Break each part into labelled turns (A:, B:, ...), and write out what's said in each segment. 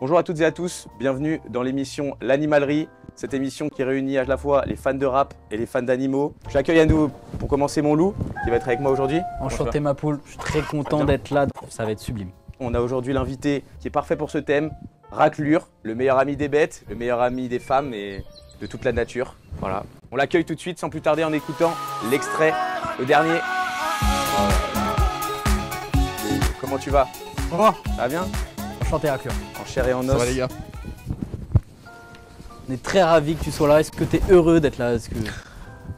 A: Bonjour à toutes et à tous, bienvenue dans l'émission L'Animalerie, cette émission qui réunit à la fois les fans de rap et les fans d'animaux. J'accueille à nous pour commencer mon loup qui va être avec moi aujourd'hui.
B: Enchanté ma poule, je suis très content d'être là, ça va être sublime.
A: On a aujourd'hui l'invité qui est parfait pour ce thème, Raclure, le meilleur ami des bêtes, le meilleur ami des femmes et de toute la nature. Voilà. On l'accueille tout de suite sans plus tarder en écoutant l'extrait, le dernier. Comment tu vas?
C: Ça va?
A: Ça va bien?
B: Enchanté Raclure.
A: En chair et en os.
C: Ça va les gars?
B: On est très ravis que tu sois là, est-ce que tu es heureux d'être là?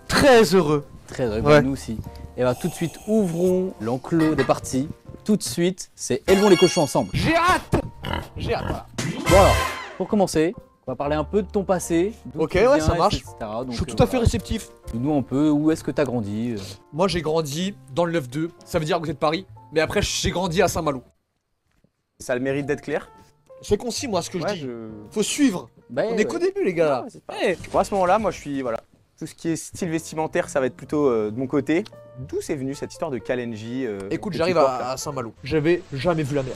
C: Très heureux.
B: Très heureux,
C: Ouais.
B: nous aussi. Et bah tout de suite, ouvrons l'enclos des parties. Tout de suite, c'est élevons les cochons ensemble.
C: J'ai hâte. J'ai hâte, voilà.
B: Bon alors, pour commencer, on va parler un peu de ton passé. d'où
C: Ok,
B: tu
C: ouais,
B: viens,
C: ça marche.
B: etc. Donc,
C: Je suis tout à fait
B: voilà.
C: réceptif.
B: Dis-nous un peu, où est-ce que tu as grandi?
C: Moi j'ai grandi dans le 9-2, ça veut dire que vous êtes de Paris. Mais après j'ai grandi à Saint-Malo.
A: Ça a le mérite d'être clair.
C: C'est concis moi ce que je dis.
A: je...
C: Faut suivre.
B: Bah,
C: On est qu'au début les gars là.
A: Ouais, c'est pas- Bon, à ce moment-là, moi je suis voilà. Tout ce qui est style vestimentaire, ça va être plutôt de mon côté. D'où c'est venu cette histoire de Kalenji
C: Écoute,
A: que tu
C: j'arrive
A: portes, là
C: à Saint-Malo. J'avais jamais vu la mer.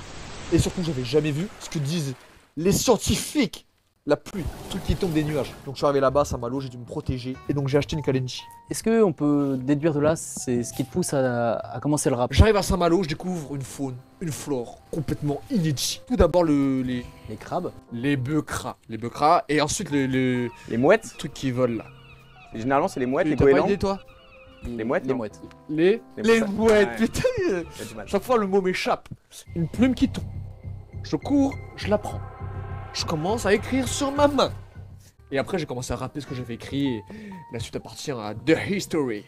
C: Et surtout j'avais jamais vu ce que disent les scientifiques. La pluie, le truc qui tombe des nuages. Donc je suis arrivé là-bas à Saint-Malo, j'ai dû me protéger. Et donc j'ai acheté une Kalenji.
B: Est-ce qu'on peut déduire de là, c'est ce qui te pousse à commencer le rap?
C: J'arrive à Saint-Malo, je découvre une faune, une flore complètement inédite. Tout d'abord les
B: crabes?
C: bœufs-cras. Les bœufs-cras et ensuite les
A: Les mouettes,
C: trucs qui volent là.
A: généralement c'est les mouettes, les
C: T'as pas
A: goélands.
C: idée toi?
A: Les mouettes,
B: Les
A: non.
B: mouettes.
C: Les
A: Les
C: mouettes,
A: ouais.
C: putain
A: J'ai du mal.
C: chaque fois le mot m'échappe. Une plume qui tombe. Je cours, je la prends. Je commence à écrire sur ma main. Et après j'ai commencé à rapper ce que j'avais écrit et la suite appartient à The History.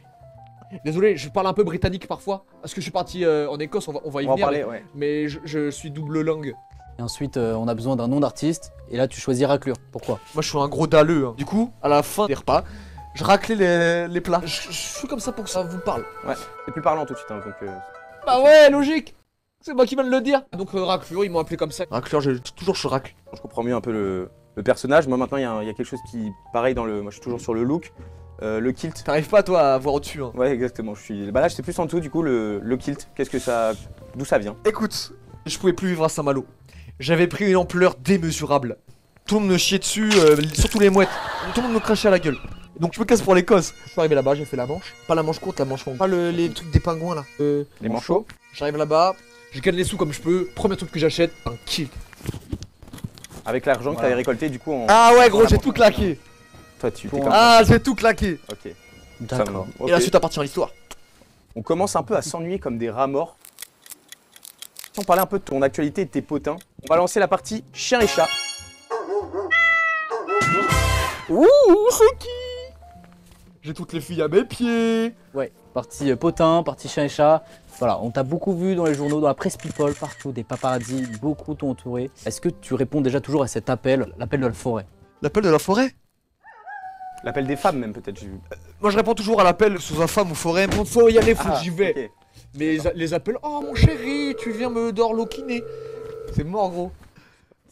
C: Désolé, je parle un peu britannique parfois, parce que je suis parti en Écosse, on va y
A: On va en
C: venir.
A: parler, ouais.
C: Mais je suis double langue.
B: Et ensuite, on a besoin d'un nom d'artiste. Et là, tu choisis Raclure. Pourquoi?
C: Moi je suis un gros dalleux. Du coup, à la fin des repas, je raclais les plats. Je suis comme ça pour que ça vous parle.
A: C'est plus parlant tout de suite, hein, donc
C: Bah ouais, logique. C'est moi qui viens de le dire. Donc Raclure, ils m'ont appelé comme ça. Raclure, toujours je racle.
A: je comprends mieux un peu le personnage. Moi maintenant, il y a quelque chose qui, pareil dans le, moi je suis toujours sur le look, le kilt.
C: T'arrives pas toi à voir au-dessus. Hein.
A: Ouais, exactement. Je suis, bah là, j'étais plus en dessous du coup le kilt. Qu'est-ce que ça, d'où ça vient?
C: Écoute, je pouvais plus vivre à Saint-Malo. J'avais pris une ampleur démesurable. Tout le monde me chiait dessus, surtout les mouettes. Tout le monde me crachait à la gueule. Donc je me casse pour l'Écosse. Je suis arrivé là-bas, j'ai fait la manche. Pas la manche courte, la manche longue. Pas les trucs des pingouins là.
A: Les manchots.
C: J'arrive là-bas, je gagne les sous comme je peux. Premier truc que j'achète, un kilt.
A: Avec l'argent que
B: Voilà.
A: t'avais récolté, du coup, on...
C: Ah ouais gros,
A: Voilà,
C: j'ai
A: bon.
C: tout claqué.
A: Toi, tu t'es
B: Pour
A: comme
C: Ah, j'ai tout claqué.
A: ça. Ok.
B: D'accord.
A: Ok.
C: Et la suite appartient à l'histoire.
A: On commence un peu à s'ennuyer comme des rats morts. Si on parlait un peu de ton actualité et de tes potins, on va lancer la partie chien et chat.
C: Ouh, c'est qui? J'ai toutes les filles à mes pieds.
B: Ouais, partie potin, partie chien et chat. Voilà, on t'a beaucoup vu dans les journaux, dans la presse people, partout, des paparazzis, beaucoup t'ont entouré. Est-ce que tu réponds déjà toujours à cet appel, l'appel de la forêt?
C: L'appel de la forêt?
A: L'appel des femmes même peut-être, j'ai vu.
C: Moi je réponds toujours à l'appel sous un femme ou forêt. Bon, faut y aller, faut que
A: Ah,
C: j'y vais.
A: ok.
C: Mais les appels, oh mon chéri, tu viens me dorloquiner. C'est mort gros.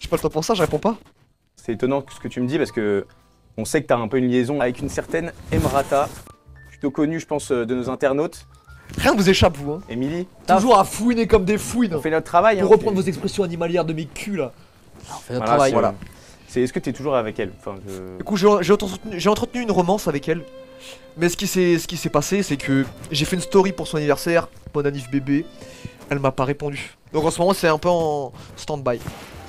C: J'ai pas le temps pour ça, je réponds pas.
A: C'est étonnant ce que tu me dis parce que on sait que t'as un peu une liaison avec une certaine Emrata, plutôt connue je pense de nos internautes.
C: Rien ne vous échappe vous hein.
A: Émilie,
C: Toujours à fouiner comme des fouines.
A: on fait notre travail.
C: Pour
A: hein,
C: reprendre
A: c'est-
C: vos expressions animalières de mes culs là.
B: On fait notre
A: Voilà,
B: travail.
A: c'est-
C: voilà.
A: Est-ce que t'es toujours avec elle? Enfin,
C: Du coup j'ai entretenu une romance avec elle. Mais ce qui s'est passé c'est que j'ai fait une story pour son anniversaire, bon anniv bébé. Elle m'a pas répondu. Donc en ce moment c'est un peu en stand-by.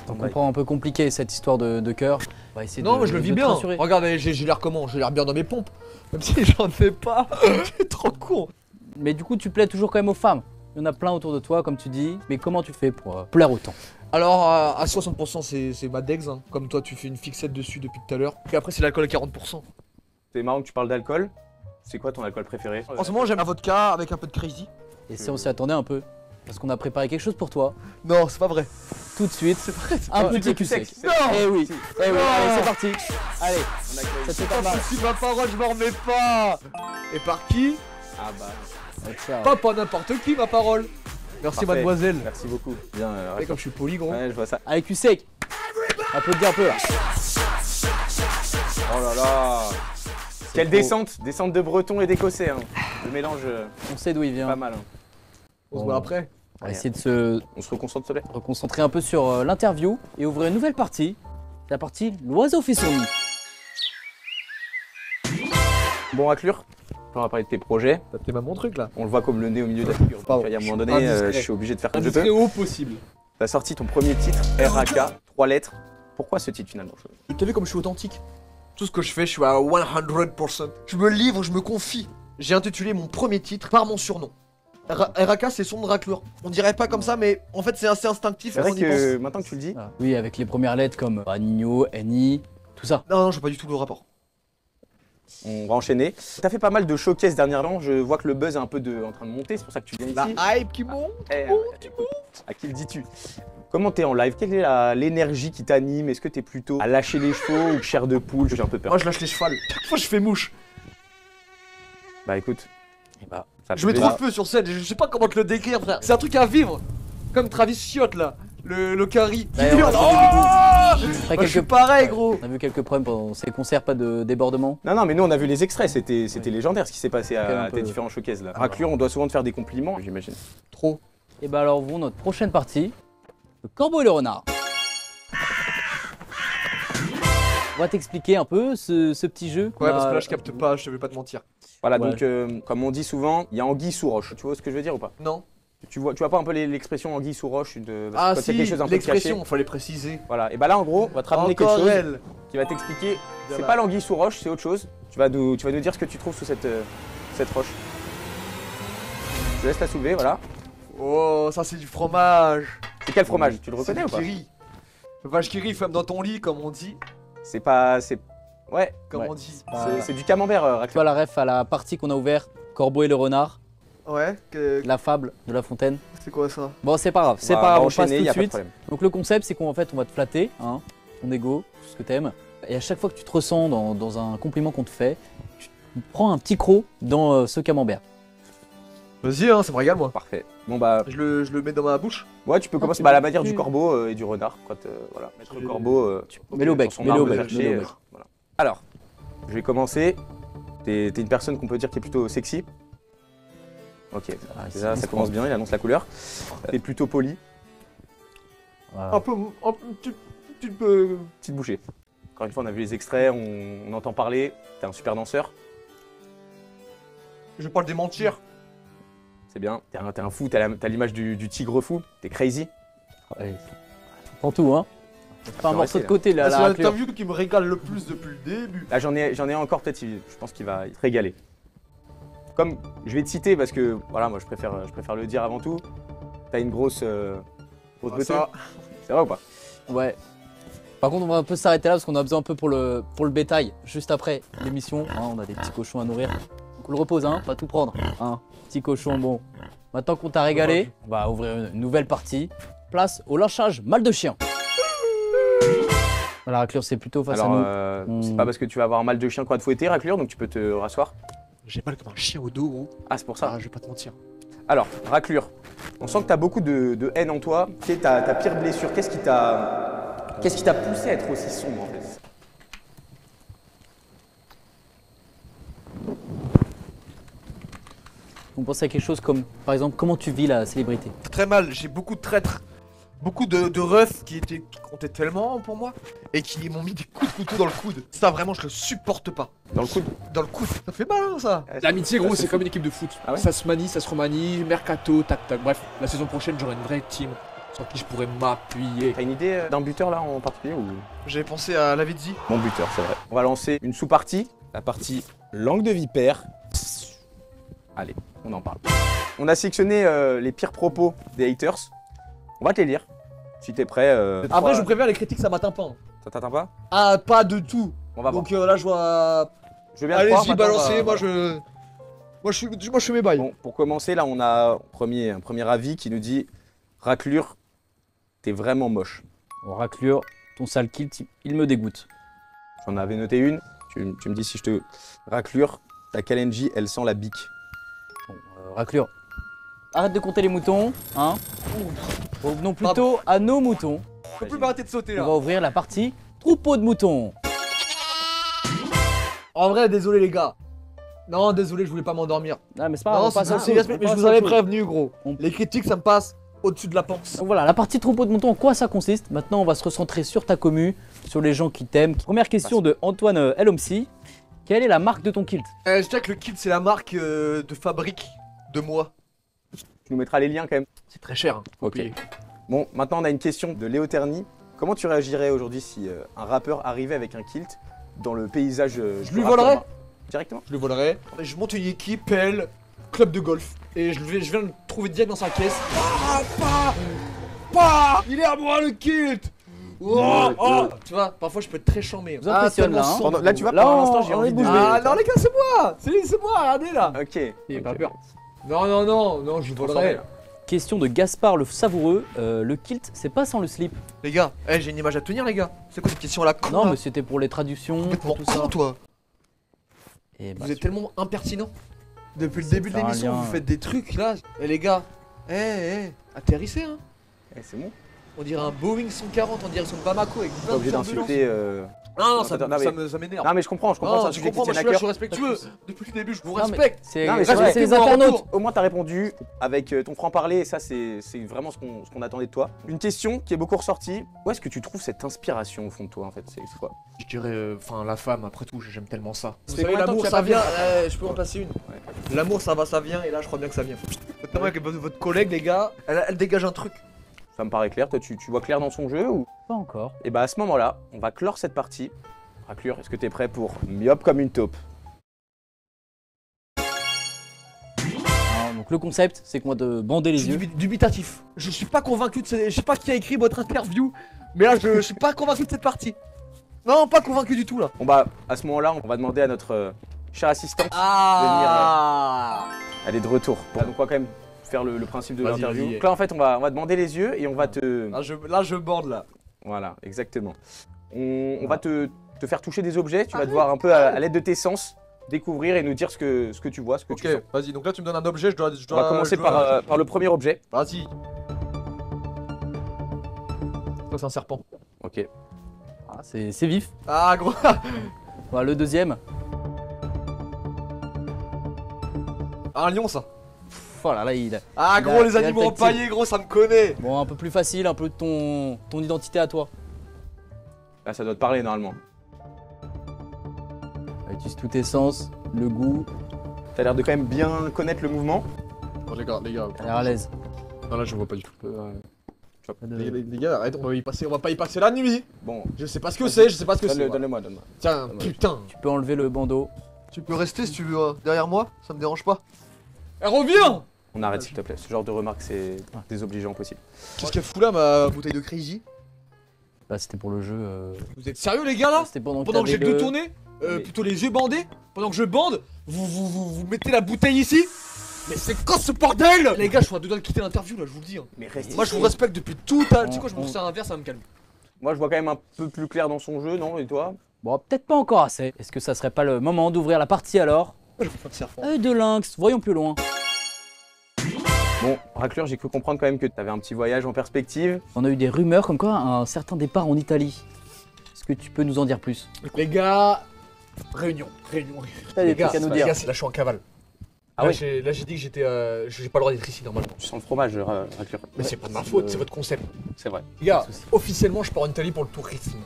B: On comprend un peu compliqué cette histoire de cœur. On va essayer
C: Non
B: de,
C: mais je le vis
B: de te
C: bien.
B: rassurer.
C: Regarde j'ai l'air comment? J'ai l'air bien dans mes pompes. Même si j'en ai pas. C'est trop con.
B: Mais du coup, tu plais toujours quand même aux femmes. Il y en a plein autour de toi, comme tu dis. Mais comment tu fais pour plaire autant?
C: Alors à 60% c'est ma dex, hein. Comme toi tu fais une fixette dessus depuis tout à l'heure. Et après c'est l'alcool à 40%.
A: C'est marrant que tu parles d'alcool. C'est quoi ton alcool préféré?
C: En ce moment j'aime la vodka avec un peu de crazy.
B: Et si on s'y attendait un peu? Parce qu'on a préparé quelque chose pour toi.
C: Non c'est pas vrai.
B: Tout de suite,
C: C'est vrai.
B: un
A: pas-
B: petit
A: tu
B: cul
A: sais
B: sec.
A: que c'est-
B: Eh oui,
A: Si.
B: eh oui,
C: Non.
B: allez, c'est parti. Allez,
A: On accueille-
B: ça te fait pas mal.
C: Si ma parole je m'en remets pas. Et par qui?
A: Ah bah,
C: Pas n'importe qui ma parole. Merci
A: parfait.
C: mademoiselle.
A: Merci beaucoup. Bien,
C: Et comme je suis poli gros.
A: ouais, je vois ça.
B: Allez, cul sec. Applaudis un peu là.
A: Oh là là. Quelle
B: trop.
A: descente de breton et d'écossais. Hein. Le mélange,
B: On sait d'où il
A: pas
B: vient.
A: mal. Hein.
C: On se voit après.
B: On va essayer de se
A: On se reconcentre, s'il te plaît.
B: reconcentrer un peu sur l'interview et ouvrir une nouvelle partie. C'est la partie l'oiseau fait son nid.
A: Bon, Raclure, on va parler de tes projets.
C: T'as fait mon truc là.
A: On le voit comme le nez au milieu de la figure.
C: Pardon.
A: Donc, à un moment donné,
C: Indiscret.
A: je suis obligé de faire comme je
C: Très
A: peux.
C: haut possible.
A: T'as sorti ton premier titre, RAK, 3 lettres. Pourquoi ce titre finalement?
C: T'as vu comme je suis authentique? Tout ce que je fais, je suis à 100%. Je me livre, je me confie. J'ai intitulé mon premier titre par mon surnom. RAK, c'est son de raclure. On dirait pas comme ça, mais en fait, c'est assez instinctif.
A: C'est vrai
C: on y
A: que
C: pense.
A: maintenant que tu le dis,
B: Voilà. Oui, avec les premières lettres comme Nino, Ni, tout ça.
C: Non, je vois pas du tout le rapport.
A: on va enchaîner. T'as fait pas mal de showcases dernièrement, je vois que le buzz est un peu en train de monter, c'est pour ça que tu viens ici.
C: La hype qui monte.
A: À qui le dis-tu? Comment t'es en live? Quelle est l'énergie qui t'anime? Est-ce que t'es plutôt à lâcher les chevaux ou chair de poule? J'ai un peu peur.
C: Moi, je lâche les chevals. Chaque fois, je fais mouche.
A: Bah écoute, ça
C: Je mets
A: te
C: trop
A: plaît.
C: de feu sur scène, je sais pas comment te le décrire, frère. C'est un truc à vivre. Comme Travis Scott là, le curry.
B: Ouais,
C: Qui
B: on
C: hurle,
B: a
C: Oh
B: Après,
C: Moi, je suis pareil, gros.
B: On a vu quelques problèmes pendant ces concerts, pas de débordement.
A: Non, non, mais nous on a vu les extraits, c'était
B: Oui.
A: légendaire ce qui s'est passé
B: Quand même
A: à
B: un
A: tes
B: peu.
A: différents showcases là. Raclure, on doit souvent te faire des compliments, j'imagine.
C: Trop.
B: Et bah alors, vous, notre prochaine partie, le corbeau et le renard. On va t'expliquer un peu ce petit jeu. qu'on
C: Ouais,
B: a-
C: parce que là, je capte pas, je vais pas te mentir.
A: Voilà,
B: Ouais.
A: donc comme on dit souvent, il y a anguille sous roche. Tu vois ce que je veux dire ou pas?
C: Non.
A: Tu vois pas un peu l'expression anguille sous roche de...
C: Ah
A: quand il y a
C: si,
A: quelque chose un peu
C: l'expression,
A: caché.
C: fallait préciser.
A: Voilà, et bah là en gros, on va te ramener quelque
C: Encore
A: chose
C: elle.
A: qui va t'expliquer. C'est
C: Voilà.
A: pas l'anguille sous roche, c'est autre chose. Tu vas nous dire ce que tu trouves sous cette roche. Je te laisse la soulever, voilà.
C: Oh, ça c'est du fromage.
A: C'est quel fromage? Tu le reconnais ou pas?
C: Kiri. Le vache qui rit, femme dans ton lit, comme on dit.
A: C'est pas... Ouais,
C: Comme
A: ouais.
C: on dit.
A: C'est du camembert,
B: Tu
A: Raclure.
B: vois la ref à la partie qu'on a ouvert, Corbeau et le renard,
C: Ouais,
B: la fable de La Fontaine.
C: c'est quoi ça?
B: Bon, c'est pas grave, c'est
A: On va
B: pas grave, on passe
A: enchaîner,
B: tout
A: y
B: de
A: a pas de
B: suite.
A: problème.
B: Donc le concept, c'est qu'en fait, on va te flatter, hein, ton ego, tout ce que t'aimes. Et à chaque fois que tu te ressens dans un compliment qu'on te fait, tu prends un petit croc dans ce camembert.
C: Vas-y, hein, ça me régale moi.
A: Parfait. Bon bah,
C: Je le mets dans ma bouche.
A: ouais, tu peux commencer
B: c'est
A: à la
B: bon.
A: manière du corbeau et du renard. Quand, voilà, mettre le corbeau
B: Mets-le au bec,
A: sur son
B: mets-le au
A: arbre
B: bec,
A: perché,
B: mets-le au bec.
A: voilà. Alors, je vais commencer. T'es une personne qu'on peut dire qui est plutôt sexy. Ok, déjà ça commence bien, il annonce la couleur. T'es plutôt poli,
B: Voilà.
C: Un peu, tu peux.
A: petite bouchée. Encore une fois, on a vu les extraits, on entend parler. T'es un super danseur,
C: Je vais pas le démentir.
A: c'est bien. T'es un fou, t'as l'image du tigre fou, t'es crazy.
B: Allez, tu prends tout, hein. Pas un
A: faut
B: morceau
A: rester,
B: de côté là,
C: C'est
B: la raclure.
C: l'interview qui me régale le plus depuis le début.
A: Là, j'en ai encore peut-être, je pense qu'il va te régaler. Comme je vais te citer parce que, voilà, moi je préfère le dire avant tout. T'as une grosse
C: Ah,
A: beuteuse.
C: ça.
A: C'est vrai ou pas?
B: Ouais. Par contre, on va un peu s'arrêter là parce qu'on a besoin un peu pour le bétail. Juste après l'émission, hein, on a des petits cochons à nourrir. Donc on le repose, hein, pas tout prendre. Hein. Petit cochon, bon. Maintenant qu'on t'a régalé, on va ouvrir une nouvelle partie. Place au lâchage mal de chien. La raclure, c'est plutôt face
A: Alors,
B: à nous.
A: c'est pas parce que tu vas avoir mal de chien qu'on va te fouetter, Raclure, donc tu peux te rasseoir.
C: J'ai mal comme un chien au dos, gros.
A: Ah, c'est pour ça.
C: Ah, je vais pas te mentir.
A: Alors, Raclure, on sent que t'as beaucoup de haine en toi. Quelle est ta pire blessure? Qu'est-ce qui t'a poussé à être aussi sombre en fait?
B: On pense à quelque chose comme, par exemple, comment tu vis la célébrité.
C: Très mal, j'ai beaucoup de traîtres. Beaucoup de refs qui comptaient tellement pour moi et qui m'ont mis des coups de couteau dans le coude. Ça vraiment je le supporte pas.
A: Dans le coude?
C: Dans le coude, ça fait mal hein, ça.
D: L'amitié,
A: Ah,
D: gros,
A: c'est
D: c'est
A: fou.
D: comme une équipe de foot.
A: Ah ouais
D: Ça se manie, ça se remanie, mercato, tac tac. Bref, la saison prochaine, j'aurai une vraie team sur qui je pourrais m'appuyer.
A: T'as une idée d'un buteur là en particulier ou...
C: J'avais pensé à Lavezzi.
A: Mon buteur, c'est vrai. On va lancer une sous-partie, la partie langue de vipère. Allez, on en parle. On a sélectionné les pires propos des haters. On va te les lire. Si t'es prêt.
C: Après je vous préviens les critiques ça m'atteint pas.
A: Ça t'atteint pas?
C: Ah pas de tout.
A: On va voir.
C: Donc là je vois.
A: Je veux bien te croire,
C: Allez-y
A: maintenant,
C: balancez,
A: voilà.
C: moi je fais mes bails.
A: Bon, pour commencer, là, on a un premier avis qui nous dit Raclure, t'es vraiment moche.
B: Bon, raclure, ton sale kill, il me dégoûte.
A: J'en avais noté une. Tu me dis si je te. Raclure, ta Kalenji, elle sent la bique.
B: Bon, raclure. Arrête de compter les moutons, hein. Revenons plutôt à nos moutons.
C: Je peux plus m'arrêter de sauter
B: On
C: là.
B: va ouvrir la partie troupeau de moutons.
C: En vrai désolé les gars. Non désolé je voulais pas m'endormir.
B: Ah mais c'est pas
C: Non
B: grave, on
C: c'est
B: passe à autre
C: c'est
B: chose,
C: mais
B: on
C: je
B: passe
C: vous
B: à
C: avais
B: autre chose.
C: prévenu gros.
B: On-
C: Les critiques ça me passe. au-dessus de la panse.
B: Donc voilà, la partie troupeau de moutons, en quoi ça consiste? Maintenant, on va se recentrer sur ta commu, sur les gens qui t'aiment. Première question de Antoine Elomsi. Quelle est la marque de ton kilt?
C: Je dirais que le kilt, c'est la marque de fabrique de moi.
A: Tu nous mettras les liens quand même.
C: C'est très cher. Hein, faut
A: Ok.
C: payer.
A: Bon, maintenant on a une question de Léo Terny. Comment tu réagirais aujourd'hui si un rappeur arrivait avec un kilt dans le paysage
C: Je lui volerais.
A: Directement.
C: Je le volerai. Et je monte une équipe, elle, club de golf. Et je viens de le trouver direct dans sa caisse. Il est à moi le kilt. Tu vois, parfois je peux être très chambé.
B: Vous impressionne là, hein.
A: Là, tu vois,
B: Là,
A: pendant l'instant, j'ai
B: on
A: envie
B: est
A: de
B: bougé.
C: Ah non les gars, c'est moi. C'est moi, regardez là.
A: Ok.
C: Il
A: ok.
C: pas peur. Non, je le volerai.
B: Question de Gaspard le Savoureux. Le kilt, c'est pas sans le slip?
C: Les gars, j'ai une image à tenir les gars. C'est quoi cette question à la con
B: Non,
C: là
B: mais c'était pour les traductions, pour tout ça.
C: con, toi.
B: Et bah,
C: Vous êtes tellement impertinent. Depuis le début de
B: faire un
C: l'émission,
B: lien.
C: vous faites des trucs là. Et les gars, atterrissez hein.
A: C'est bon.
C: On dirait un Boeing 140 en direction de Bamako avec
A: Pas
C: plein de
A: obligé
C: turbulences.
A: d'insulter.
C: Non,
A: Non,
C: ça
A: non, mais-
C: ça m'énerve.
A: Non, mais je comprends
C: Non,
A: c'est
C: tu
A: un sujet qui
C: comprends, moi
A: tient
C: je
A: à
C: suis là, je
A: cœur.
C: suis respectueux. Depuis le début, je vous
B: Non, mais
C: respecte.
B: c'est
A: Non, mais
B: c'est
A: c'est
B: les
C: vrai.
B: internautes.
A: Au moins, t'as répondu avec ton franc-parler et ça, c'est vraiment ce qu'on attendait de toi. Une question qui est beaucoup ressortie. Où est-ce que tu trouves cette inspiration au fond de toi en fait? C'est quoi?
C: Je dirais, enfin, la femme, après tout, j'aime tellement ça.
A: Ça
C: Vous
A: fait
C: savez,
A: combien de temps
C: l'amour,
A: que tu
C: ça
A: l'as pas
C: vient. Je peux en placer une. L'amour, ça va, ça vient. Et là, je crois bien que ça vient. Notamment avec votre collègue, les gars. Elle dégage un truc.
A: Ça me paraît clair. Toi, tu vois clair dans son jeu ou?
B: Pas encore.
A: Et bah à ce moment-là, on va clore cette partie. Raclure, est-ce que t'es prêt pour myope comme une taupe?
B: Donc le concept, c'est qu'on va te bander les yeux.
C: Dubitatif. Je suis pas convaincu de je sais pas qui a écrit votre interview, mais là je suis pas convaincu de cette partie. Non, pas convaincu du tout là.
A: Bon bah à ce moment-là, on va demander à notre chère assistante. Elle est de retour. Donc on va quand même faire le principe de
C: Vas-y,
A: l'interview.
C: vas-y.
A: Donc là en fait, on va demander les yeux et on va te.
C: Là je borde là.
A: Voilà, exactement. On va te faire toucher des objets. Tu vas devoir un peu à l'aide de tes sens découvrir et nous dire ce que tu vois, ce que tu sens.
C: Vas-y, donc là tu me donnes un objet, je dois.
A: On va commencer par le premier objet.
C: Vas-y. Ça c'est un serpent.
A: Ok.
B: Ah, c'est vif.
C: Ah gros.
B: Voilà, le deuxième.
C: Un lion ça.
B: Voilà, là il.
C: Ah
B: Il
C: gros,
B: a-
C: les
B: il a
C: animaux
B: le tactile.
C: empaillés, gros, ça me connaît.
B: Bon, un peu plus facile, un peu de ton identité à toi.
A: Là, ça doit te parler normalement.
B: Utilise tous tes sens, le goût,
A: T'as l'air de quand même bien connaître le mouvement.
C: Oh, les gars.
B: t'as l'air à l'aise.
C: Non, là je vois pas du tout.
B: Pas de-
C: Les gars, arrête, on va pas y passer la nuit.
A: Bon,
C: Je sais pas ce que c'est, je sais pas ce que c'est.
A: donne-le-moi.
C: Tiens,
A: Dommage.
C: putain.
B: Tu peux enlever le bandeau.
C: Tu peux rester si tu veux derrière moi, ça me dérange pas. Elle revient.
A: On arrête s'il te plaît. Ce genre de remarques, c'est désobligeant possible.
C: Qu'est-ce qu'elle fout là, ma bouteille de Crazy?
B: Bah, c'était pour le jeu.
C: Vous êtes sérieux les gars là?
B: C'était pendant
C: Pendant que j'ai
B: t'avais
C: le dos tourné,
A: Mais-
C: plutôt les yeux bandés, pendant que je bande, vous mettez la bouteille ici? Mais c'est quoi ce bordel? Les gars, je suis à deux doigts de quitter l'interview là, je vous le dis. Hein.
A: Mais reste
C: Moi je
A: ici.
C: vous respecte depuis tout à l'heure. Tu sais quoi, je me resserre un verre, ça va me calmer.
A: Moi, je vois quand même un peu plus clair dans son jeu, non? Et toi?
B: Bon, peut-être pas encore assez. Est-ce que ça serait pas le moment d'ouvrir la partie alors?
C: Je veux pas de serpent.
B: De lynx, voyons plus loin.
A: Bon, Raclure, j'ai cru comprendre quand même que t'avais un petit voyage en perspective.
B: On a eu des rumeurs comme quoi un certain départ en Italie. Est-ce que tu peux nous en dire plus?
C: Les gars, réunion.
B: T'as des
C: Les gars,
B: trucs à nous
C: les
B: dire.
C: gars, c'est là je suis en cavale.
A: Ah
C: là,
A: oui.
C: j'ai dit que j'étais, j'ai pas le droit d'être ici normalement.
A: Tu sens le fromage, Raclure.
C: Mais c'est pas de ma faute, c'est votre concept.
A: C'est vrai.
C: Les gars,
B: Pas de soucis.
C: officiellement, je pars en Italie pour le tourisme.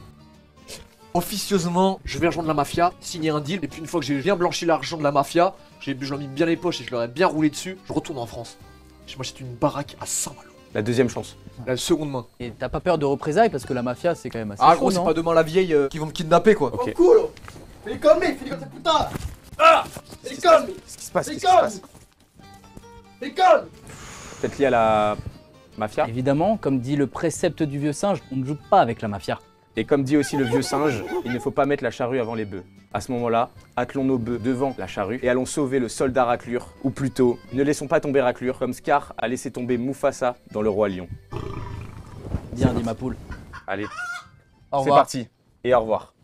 C: Officieusement, je vais rejoindre la mafia, signer un deal, et puis une fois que j'ai bien blanchi l'argent de la mafia, je leur ai mis bien les poches et je leur ai bien roulé dessus, je retourne en France. Je m'achète une baraque à Saint-Malo.
A: La deuxième chance.
C: La seconde main.
B: Et t'as pas peur de représailles parce que la mafia c'est quand même assez
C: Ah
B: chaud,
C: gros, c'est
B: non?
C: pas demain la vieille qui vont me kidnapper quoi.
A: Ok.
C: cool. Fais comme putain. Ah. Fais comme
A: Qu'est-ce qui se passe?
C: C'est
A: Qu'est-ce qui se passe? Peut-être lié à la mafia.
B: Évidemment, comme dit le précepte du vieux singe, on ne joue pas avec la mafia.
A: Et comme dit aussi le vieux singe, il ne faut pas mettre la charrue avant les bœufs. À ce moment-là, attelons nos bœufs devant la charrue et allons sauver le soldat Raclure. Ou plutôt, ne laissons pas tomber Raclure comme Scar a laissé tomber Mufasa dans Le Roi Lion.
B: Bien dit ma poule.
A: Allez,
B: Au
A: c'est
B: revoir.
A: parti. Et au revoir.